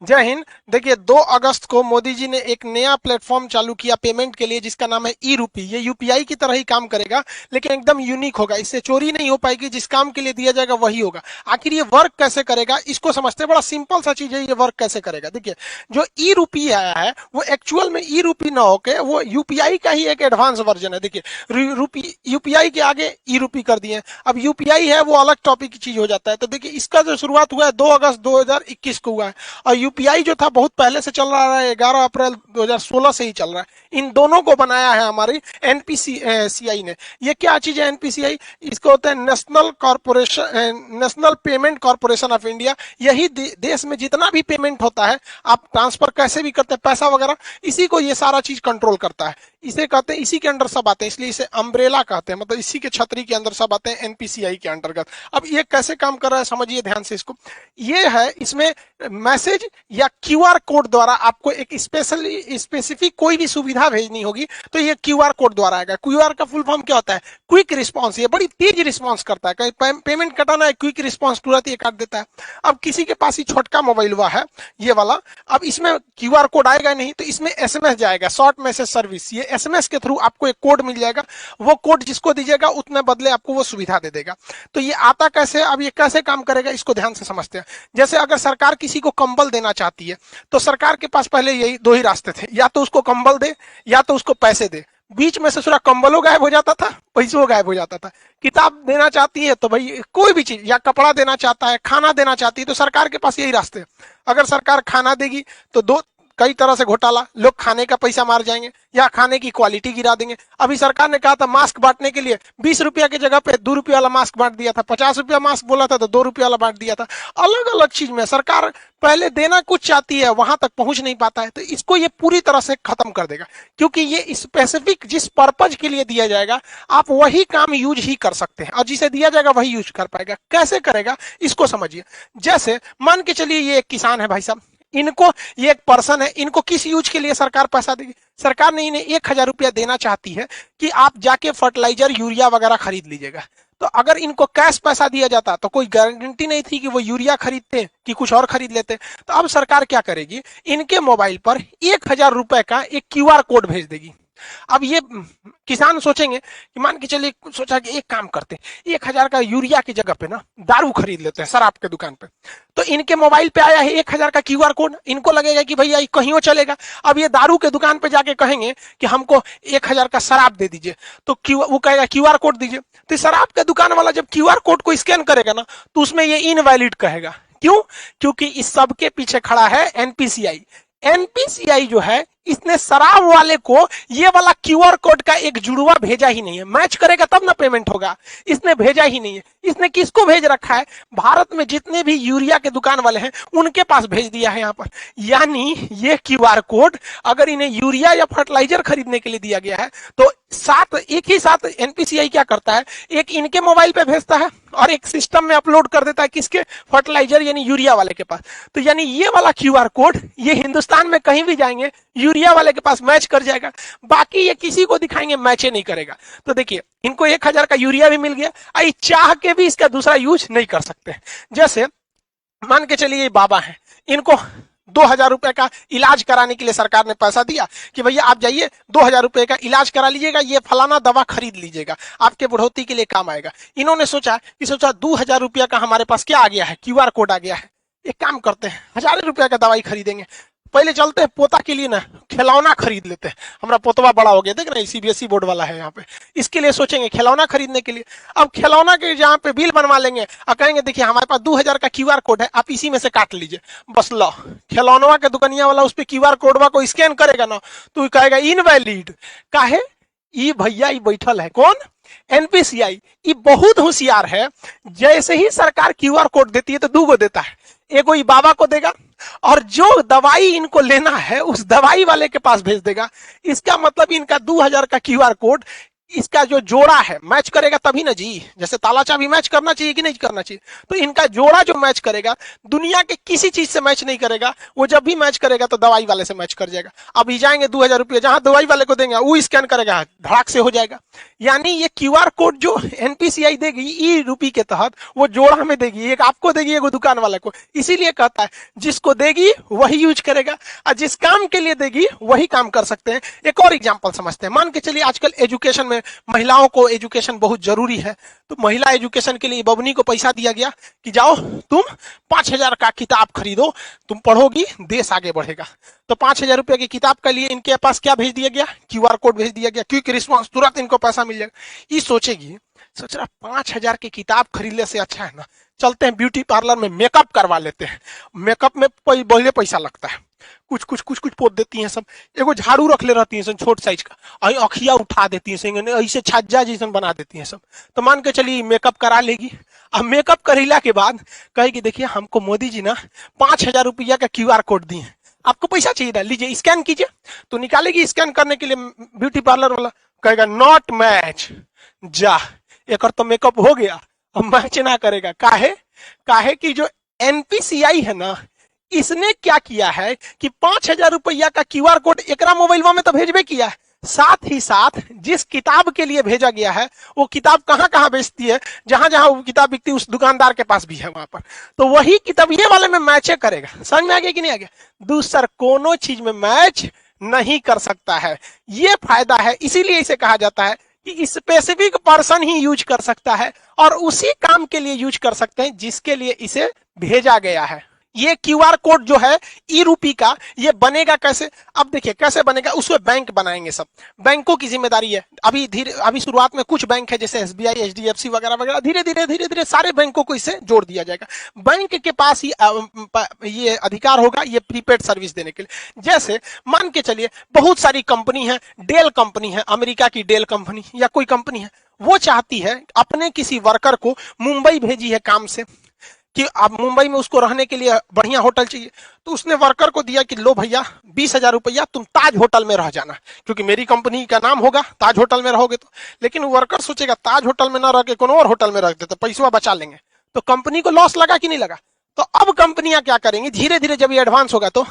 जय हिंद। देखिए 2 अगस्त को मोदी जी ने एक नया प्लेटफॉर्म चालू किया पेमेंट के लिए, जिसका नाम है ई रूपी। ये यूपीआई की तरह ही काम करेगा, लेकिन एकदम यूनिक होगा। इससे चोरी नहीं हो पाएगी, जिस काम के लिए दिया जाएगा वही होगा। आखिर ये वर्क कैसे करेगा, इसको समझते हैं। बड़ा सिंपल सा चीज है, ये वर्क कैसे करेगा। देखिए, जो ई रूपी आया है वो एक्चुअल में ई रूपी ना होके वो यूपीआई का ही एक एडवांस वर्जन है। देखिए, रूपी यूपीआई के आगे ई रूपी कर दिए। अब यूपीआई है वो अलग टॉपिक की चीज हो जाता है। तो देखिए, इसका जो शुरुआत हुआ है 2 अगस्त 2021 को हुआ है, और यूपीआई जो था बहुत पहले से चल रहा है, 11 अप्रैल 2016 से ही चल रहा है। इन दोनों को बनाया है हमारी एनपीसीआई ने। ये क्या चीज है एनपीसीआई? इसको होता है national corporation, national payment corporation of India. यही देश में जितना भी पेमेंट होता है, आप ट्रांसफर कैसे भी करते हैं पैसा वगैरह, इसी को ये सारा चीज कंट्रोल करता है। इसे कहते हैं, इसी के अंडर सब आते हैं, इसलिए इसे अम्ब्रेला कहते हैं। मतलब इसी के छतरी के अंदर सब आते हैं, एनपीसीआई के अंतर्गत। अब ये कैसे काम कर रहा है समझिए ध्यान से इसको। ये है, इसमें मैसेज या क्यूआर कोड द्वारा आपको एक स्पेसिफिक कोई भी सुविधा भेजनी होगी, तो ये क्यूआर कोड द्वारा आएगा। क्यूआर का फुल फॉर्म क्या होता है? Quick response. ये बड़ी तेज रिस्पॉन्स करता है। कहीं पेमेंट कटाना है, क्विक रिस्पॉन्स तुरंत ये काट देता है। अब किसी के पास ही छोटका मोबाइल हुआ है ये वाला, अब इसमें क्यूआर कोड आएगा नहीं, तो इसमें एसएमएस जाएगा, शॉर्ट मैसेज सर्विस। ये एसएमएस के थ्रू आपको एक कोड मिल जाएगा। वो कोड जिसको दीजिएगा उतने बदले आपको वो सुविधा दे देगा। तो ये आता कैसे, अब ये कैसे काम करेगा इसको ध्यान से समझते हैं। जैसे अगर सरकार किसी को कंबल देना चाहती है, तो सरकार के पास पहले यही 2 ही रास्ते थे, या तो उसको कंबल दे या तो उसको पैसे दे। बीच में से पूरा कंबलों गायब हो जाता था, पैसों गायब हो जाता था। किताब देना चाहती है तो भाई कोई भी चीज, या कपड़ा देना चाहता है, खाना देना चाहती है, तो सरकार के पास यही रास्ते हैं। अगर सरकार खाना देगी तो दो कई तरह से घोटाला, लोग खाने का पैसा मार जाएंगे या खाने की क्वालिटी गिरा देंगे। अभी सरकार ने कहा था मास्क बांटने के लिए 20 रुपया की जगह पे 2 रुपया वाला मास्क बांट दिया था, 50 रुपया मास्क बोला था तो 2 रुपया वाला बांट दिया था। अलग अलग चीज में सरकार पहले देना कुछ चाहती है, वहां तक पहुंच नहीं पाता है, तो इसको ये पूरी तरह से खत्म कर देगा। क्योंकि ये स्पेसिफिक जिस पर्पज के लिए दिया जाएगा, आप वही काम यूज ही कर सकते हैं, और जिसे दिया जाएगा वही यूज कर पाएगा। कैसे करेगा इसको समझिए। जैसे मान के चलिए ये एक किसान है भाई साहब, इनको, ये एक पर्सन है, इनको किस यूज के लिए सरकार पैसा देगी? सरकार ने इन्हें 1000 रुपया देना चाहती है कि आप जाके फर्टिलाइजर यूरिया वगैरह खरीद लीजिएगा। तो अगर इनको कैश पैसा दिया जाता तो कोई गारंटी नहीं थी कि वो यूरिया खरीदते कि कुछ और खरीद लेते। तो अब सरकार क्या करेगी, इनके मोबाइल पर 1000 रुपए का एक क्यूआर कोड भेज देगी। अब ये किसान सोचेंगे कि मान के चलिए, सोचा कि एक काम करते हैं, 1000 का यूरिया की जगह पे ना दारू खरीद लेते हैं शराब के दुकान पे। तो इनके मोबाइल पे आया है 1000 का क्यूआर कोड, इनको लगेगा कि भैया कहीं चलेगा। अब ये दारू के दुकान पे जाके कहेंगे कि हमको 1000 का शराब दे दीजिए, तो वो कहेगा क्यूआर कोड दीजिए। तो शराब के दुकान वाला जब क्यूआर कोड को स्कैन करेगा ना, तो उसमें ये इनवैलिड कहेगा। क्यों? क्योंकि इस सब के पीछे खड़ा है एनपीसीआई। एनपीसीआई जो है, इसने शराब वाले को ये वाला क्यूआर कोड का एक जुड़वा भेजा ही नहीं है। मैच करेगा तब ना पेमेंट होगा, इसने भेजा ही नहीं है। इसने किसको भेज रखा है? भारत में जितने भी यूरिया के दुकान वाले हैं उनके पास भेज दिया है यहाँ पर। यानी ये क्यूआर कोड अगर इन्हें यूरिया या फर्टिलाइजर खरीदने के लिए दिया गया है, तो एक ही साथ एनपीसीआई क्या करता है, एक इनके मोबाइल पे भेजता है और एक सिस्टम में अपलोड कर देता है, किसके? फर्टिलाइजर यानी यूरिया वाले के पास। तो यानी ये वाला क्यूआर कोड ये हिंदुस्तान में कहीं भी जाएंगे यूरिया वाले के पास मैच कर जाएगा, बाकी ये किसी को दिखाएंगे मैच नहीं करेगा। तो देखिए, इनको 1000 का यूरिया भी मिल गया, आई चाह के भी इसका दूसरा यूज नहीं कर सकते। जैसे मान के चलिए ये बाबा है, इनको 2000 रुपए का इलाज कराने के लिए सरकार ने पैसा दिया कि भैया आप जाइए 2000 रुपए का इलाज करा लीजिएगा, ये फलाना दवा खरीद लीजिएगा, आपके बुढ़ौती के लिए काम आएगा। इन्होंने सोचा 2000 रुपया का हमारे पास क्या आ गया है, क्यूआर कोड आ गया है। एक काम करते हैं, 1000 रुपया का दवाई खरीदेंगे, पहले चलते हैं पोता के लिए ना खिलौना खरीद लेते हैं। हमारा पोतवा बड़ा हो गया, देख रहे हैं सीबीएसई बोर्ड वाला है यहाँ पे, इसके लिए सोचेंगे खिलौना खरीदने के लिए। अब खिलौना के जहाँ पे बिल बनवा लेंगे और कहेंगे देखिए हमारे पास 2000 का क्यूआर कोड है, आप इसी में से काट लीजिए, बस लो। खिलौनवा के दुकानिया वाला उस पर क्यूआर कोडवा को स्कैन करेगा ना, तो कहेगा इनवैलिड। काहे? ई भैया ई बैठल है कौन? एनपीसीआई। ये बहुत होशियार है। जैसे ही सरकार क्यूआर कोड देती है तो 2 गो देता है, एगो ई बाबा को देगा और जो दवाई इनको लेना है उस दवाई वाले के पास भेज देगा। इसका मतलब इनका 2000 का क्यूआर कोड इसका जो जोड़ा है मैच करेगा तभी ना जी, जैसे ताला चाबी मैच करना चाहिए कि नहीं करना चाहिए, तो इनका जोड़ा जो मैच करेगा दुनिया के किसी चीज से मैच नहीं करेगा। वो जब भी मैच करेगा तो दवाई वाले से मैच कर जाएगा। अभी जाएंगे 2000 रुपये जहां दवाई वाले को देंगे वो स्कैन करेगा, धड़ाक से हो जाएगा। यानी ये क्यूआर कोड जो एनपीसीआई देगी ई रूपी के तहत, वो जोड़ा में देगी, एक आपको देगी एक दुकान वाले को। इसीलिए कहता है जिसको देगी वही यूज करेगा, और जिस काम के लिए देगी वही काम कर सकते हैं। एक और एग्जांपल समझते हैं। मान के चलिए आजकल एजुकेशन में महिलाओं को एजुकेशन बहुत जरूरी है, तो महिला एजुकेशन के लिए बबनी को पैसा दिया गया कि जाओ तुम 5000 का किताब खरीदो, तुम पढ़ोगी देश आगे बढ़ेगा। तो 5000 रुपए की किताब के लिए इनके पास क्या भेज दिया गया, क्यूआर कोड भेज दिया गया, क्विक रिस्पॉन्स, तुरंत इनको पैसा मिल जाएगा। ये सोचेगी, सोच रहा 5000 की किताब खरीदने से अच्छा है ना चलते हैं ब्यूटी पार्लर में मेकअप करवा लेते हैं। मेकअप में बहुत पैसा लगता है, कुछ पोत देती हैं सब, एगो झाड़ू रख ले रहती हैं सब छोट साइज का, अखिया उठा देती हैं, ऐसे छज्जा जैसन बना देती हैं सब। तो मान के चलिए मेकअप करा लेगी। अब मेकअप करेला के बाद कहेगी देखिए हमको मोदी जी ना 5000 रुपया का क्यूआर कोड दिए, आपको पैसा चाहिए था, लीजिए स्कैन कीजिए। तो निकालेगी स्कैन करने के लिए, ब्यूटी पार्लर वाला कहेगा नॉट मैच, जा एक तो मेकअप हो गया, अब मैच ना करेगा। काहे कि जो एनपीसीआई है ना, इसने क्या किया है कि 5000 रुपया का क्यूआर कोड एकरा मोबाइल में तो भेजबे किया है, साथ ही साथ जिस किताब के लिए भेजा गया है वो किताब कहां कहां बेचती है, जहां जहां वो किताब बिकती है उस दुकानदार के पास भी है वहां पर, तो वही किताब ये वाले में मैच करेगा। समझ में आ गया कि नहीं आ गया? दूसर कोनो चीज में मैच नहीं कर सकता है, ये फायदा है। इसीलिए इसे कहा जाता है कि स्पेसिफिक पर्सन ही यूज कर सकता है और उसी काम के लिए यूज कर सकते हैं जिसके लिए इसे भेजा गया है। ये क्यूआर कोड जो है ई रूपी का, ये बनेगा कैसे? अब देखिए कैसे बनेगा, उसमें बैंक बनाएंगे, सब बैंकों की जिम्मेदारी है। अभी शुरुआत में कुछ बैंक है जैसे एसबीआई, एचडीएफसी वगैरह वगैरह, धीरे धीरे सारे बैंकों को इससे जोड़ दिया जाएगा। बैंक के पास ही ये अधिकार होगा ये प्रीपेड सर्विस देने के लिए। जैसे मान के चलिए बहुत सारी कंपनी है, डेल कंपनी है, अमेरिका की डेल कंपनी या कोई कंपनी है, वो चाहती है अपने किसी वर्कर को मुंबई भेजी है काम से कि अब मुंबई में उसको रहने के लिए बढ़िया होटल चाहिए, तो उसने वर्कर को दिया कि लो भैया 20,000 रुपया तुम ताज होटल में रह जाना, क्योंकि मेरी कंपनी का नाम होगा, ताज होटल में रहोगे तो। लेकिन वर्कर सोचेगा ताज होटल में ना रह के कोनो और होटल में रख दे तो पैसा बचा लेंगे, तो कंपनी को लॉस लगा कि नहीं लगा? तो अब कंपनियां क्या करेंगी, धीरे धीरे जब ये एडवांस होगा तो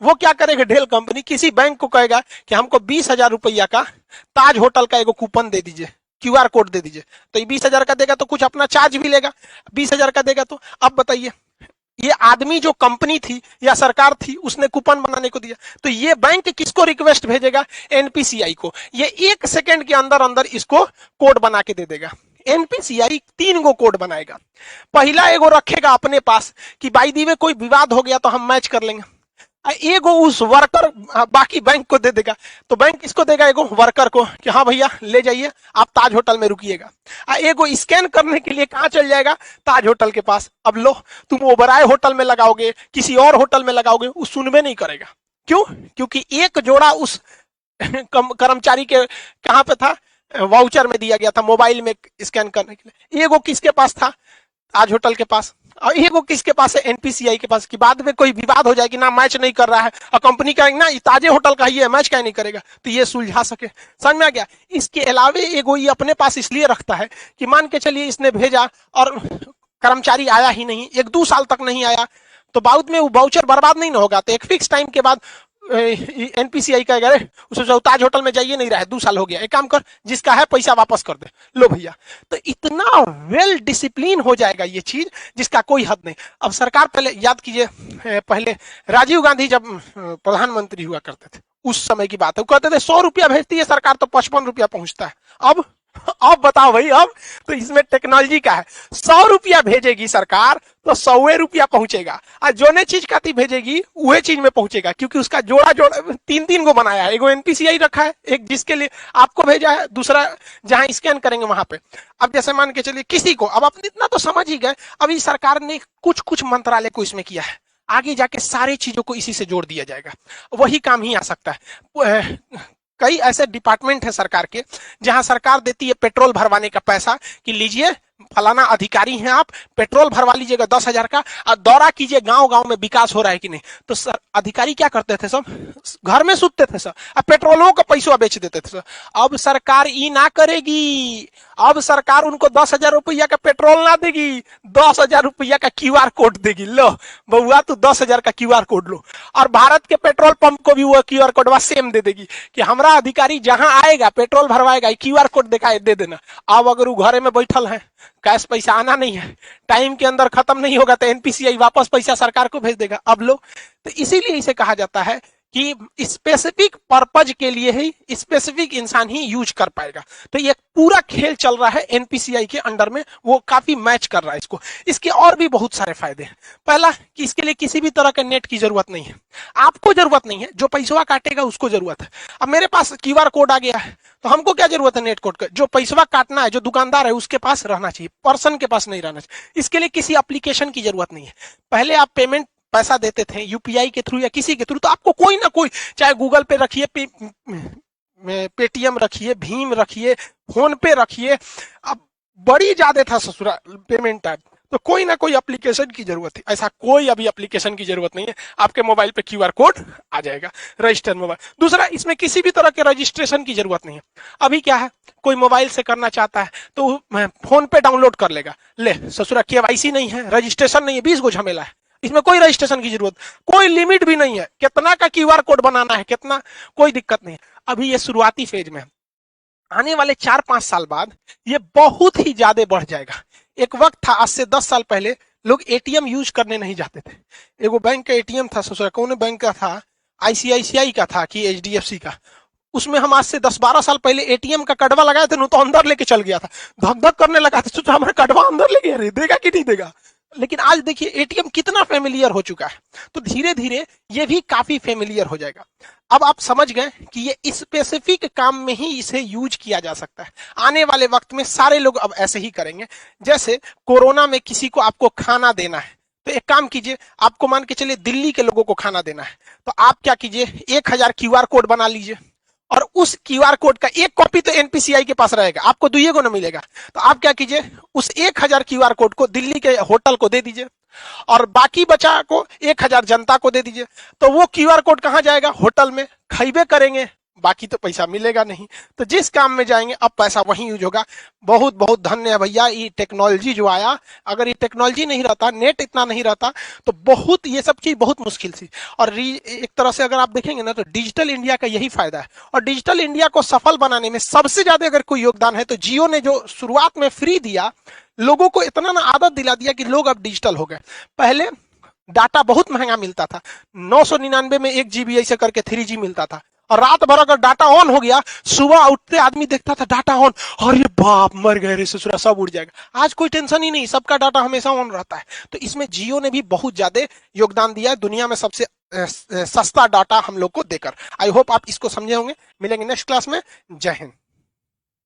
वो क्या करेगा, डेल कंपनी किसी बैंक को कहेगा कि हमको 20,000 रुपया का ताज होटल का एगो कूपन दे दीजिए, क्यूआर कोड दे दीजिए। तो ये 20,000 का देगा तो कुछ अपना चार्ज भी लेगा, 20,000 का देगा तो। अब बताइए ये आदमी जो कंपनी थी या सरकार थी उसने कूपन बनाने को दिया, तो ये बैंक किसको रिक्वेस्ट भेजेगा, एनपीसीआई को। ये 1 सेकंड के अंदर अंदर इसको कोड बना के दे देगा। एनपीसीआई 3 गो कोड बनाएगा। पहला एगो रखेगा अपने पास कि बाई दी में कोई विवाद हो गया तो हम मैच कर लेंगे, एगो उस वर्कर बाकी बैंक को दे देगा। तो बैंक किसको देगा, एगो वर्कर को कि हाँ भैया ले जाइए आप ताज होटल में रुकिएगा। एगो स्कैन करने के लिए कहां चल जाएगा, ताज होटल के पास। अब लो तुम ओबराय होटल में लगाओगे, किसी और होटल में लगाओगे, वो सुनबे नहीं करेगा। क्यों? क्योंकि एक जोड़ा उस कर्मचारी के कहां पे था, वाउचर में दिया गया था मोबाइल में स्कैन करने के लिए। एगो किसके पास था, ताज होटल के पास, और ये वो किसके पास है, एनपीसीआई के पास। कि बाद में कोई विवाद हो जाए कि ना मैच नहीं कर रहा है और कंपनी का ना ताजे होटल का ही है, मैच क्या नहीं करेगा, तो ये सुलझा सके। समझ में आ गया? इसके अलावा एगो ये अपने पास इसलिए रखता है कि मान के चलिए इसने भेजा और कर्मचारी आया ही नहीं, 1-2 साल तक नहीं आया, तो बाद में वो वाउचर बर्बाद नहीं ना होगा। तो एक फिक्स टाइम के बाद एनपीसीआई कहेगा अरे उसे ताज होटल में जाइए, नहीं रहा है, 2 साल हो गया, एक काम कर जिसका है पैसा वापस कर दे, लो भैया। तो इतना वेल डिसिप्लिन हो जाएगा ये चीज जिसका कोई हद नहीं। अब सरकार पहले याद कीजिए, पहले राजीव गांधी जब प्रधानमंत्री हुआ करते थे उस समय की बात है, वो कहते थे 100 रुपया भेजती है सरकार तो 55 रुपया पहुंचता है। अब बताओ भाई, अब तो इसमें टेक्नोलॉजी का है, 100 रुपया भेजेगी सरकार तो 100 रुपया पहुंचेगा, और जो ने चीज काती भेजेगी वही चीज में पहुंचेगा, क्योंकि उसका जोड़ा 3 गो बनाया है। एगो एनपीसीआई रखा है, एक जिसके लिए आपको भेजा है, दूसरा जहां स्कैन करेंगे वहां पे। अब जैसे मान के चलिए किसी को, अब अपने इतना तो समझ ही गए, अभी सरकार ने कुछ मंत्रालय को इसमें किया है, आगे जाके सारी चीजों को इसी से जोड़ दिया जाएगा, वही काम ही आ सकता है। कई ऐसे डिपार्टमेंट है सरकार के जहां सरकार देती है पेट्रोल भरवाने का पैसा कि लीजिए फलाना अधिकारी हैं आप, पेट्रोल भरवा लीजिएगा 10,000 का और दौरा कीजिए गांव गांव में विकास हो रहा है कि नहीं। तो सर अधिकारी क्या करते थे सब, घर में सुतते थे सर, अब पेट्रोलों का पैसा बेच देते थे सर। अब सरकार ये ना करेगी, अब सरकार उनको 10,000 रुपया का पेट्रोल ना देगी, 10,000 रुपया का क्यूआर कोड देगी। लो बउआ तू 10,000 का क्यूआर कोड लो, और भारत के पेट्रोल पंप को भी वो क्यूआर कोड सेम दे देगी कि हमारा अधिकारी जहां आएगा पेट्रोल भरवाएगा क्यूआर कोड दिखाए दे देना। अब अगर वो घरे में बैठल है, कैश पैसा आना नहीं है, टाइम के अंदर खत्म नहीं होगा तो एनपीसीआई वापस पैसा सरकार को भेज देगा। अब लो, तो इसीलिए इसे कहा जाता है कि स्पेसिफिक पर्पज के लिए ही स्पेसिफिक इंसान ही यूज कर पाएगा। तो ये पूरा खेल चल रहा है एनपीसीआई के अंडर में, वो काफी मैच कर रहा है इसको। इसके और भी बहुत सारे फायदे हैं। पहला कि इसके लिए किसी भी तरह के नेट की जरूरत नहीं है, आपको जरूरत नहीं है, जो पैसा काटेगा उसको जरूरत है। अब मेरे पास क्यूआर कोड आ गया है तो हमको क्या जरूरत है नेट कोड का, जो पैसा काटना है जो दुकानदार है उसके पास रहना चाहिए, पर्सन के पास नहीं रहना चाहिए। इसके लिए किसी एप्लीकेशन की जरूरत नहीं है। पहले आप पेमेंट पैसा देते थे यूपीआई के थ्रू या किसी के थ्रू, तो आपको कोई ना कोई, चाहे गूगल पे रखिए, पेटीएम रखिए, भीम रखिए, फोन पे रखिए, अब बड़ी ज्यादा था ससुरा पेमेंट टाइप, तो कोई ना कोई एप्लीकेशन की जरूरत है। ऐसा कोई अभी एप्लीकेशन की जरूरत नहीं है, आपके मोबाइल पे क्यूआर कोड आ जाएगा, रजिस्टर मोबाइल। दूसरा, इसमें किसी भी तरह के रजिस्ट्रेशन की जरूरत नहीं है। अभी क्या है, कोई मोबाइल से करना चाहता है तो फोन पे डाउनलोड कर लेगा, ले ससुरा केवाईसी नहीं है, रजिस्ट्रेशन नहीं है, 20 गो झमेला है, इसमें कोई रजिस्ट्रेशन की जरूरत, कोई लिमिट भी नहीं है, कितना का क्यूआर कोड बनाना है कितना, कोई दिक्कत नहीं है। अभी ये शुरुआती फेज में, आने वाले 4-5 साल बाद ये बहुत ही ज्यादा बढ़ जाएगा। एक वक्त था, आज से 10 साल पहले लोग एटीएम यूज करने नहीं जाते थे। एगो बैंक का एटीएम था ससुरा, कौन बैंक का था, आईसीआईसीआई का था कि एचडीएफसी का, उसमें हम आज से 10-12 साल पहले एटीएम का कड़वा लगाए थे, तो अंदर लेके चल गया था, धक धक करने लगा था, सोचा हमारा कड़वा अंदर ले गया, देगा कि नहीं देगा। लेकिन आज देखिए एटीएम कितना फेमिलियर हो चुका है, तो धीरे धीरे ये भी काफी फेमिलियर हो जाएगा। अब आप समझ गए कि ये स्पेसिफिक काम में ही इसे यूज किया जा सकता है। आने वाले वक्त में सारे लोग अब ऐसे ही करेंगे। जैसे कोरोना में किसी को आपको खाना देना है, तो एक काम कीजिए, आपको मान के चलिए दिल्ली के लोगों को खाना देना है, तो आप क्या कीजिए, 1000 क्यूआर कोड बना लीजिए, और उस क्यूआर कोड का एक कॉपी तो एनपीसीआई के पास रहेगा, आपको दुइये को ना मिलेगा। तो आप क्या कीजिए, उस 1000 क्यूआर कोड को दिल्ली के होटल को दे दीजिए, और बाकी बचा को 1000 जनता को दे दीजिए। तो वो क्यूआर कोड कहां जाएगा, होटल में, खाइबे करेंगे, बाकी तो पैसा मिलेगा नहीं। तो जिस काम में जाएंगे अब पैसा वहीं यूज होगा। बहुत बहुत धन्य है भैया ये टेक्नोलॉजी जो आया, अगर ये टेक्नोलॉजी नहीं रहता, नेट इतना नहीं रहता, तो बहुत ये सब चीज बहुत मुश्किल थी। और एक तरह से अगर आप देखेंगे ना, तो डिजिटल इंडिया का यही फायदा है। और डिजिटल इंडिया को सफल बनाने में सबसे ज्यादा अगर कोई योगदान है तो जियो ने, जो शुरुआत में फ्री दिया, लोगों को इतना ना आदत दिला दिया कि लोग अब डिजिटल हो गए। पहले डाटा बहुत महंगा मिलता था, 999 में 1 GB ऐसे करके 3G मिलता था, और रात भर अगर डाटा ऑन हो गया, सुबह उठते आदमी देखता था डाटा ऑन, अरे बाप मर गए रे ससुरा, सब उड़ जाएगा। आज कोई टेंशन ही नहीं, सबका डाटा हमेशा ऑन रहता है। तो इसमें जियो ने भी बहुत ज्यादा योगदान दिया है, दुनिया में सबसे सस्ता डाटा हम लोग को देकर। आई होप आप इसको समझे होंगे। मिलेंगे नेक्स्ट क्लास में। जय हिंद।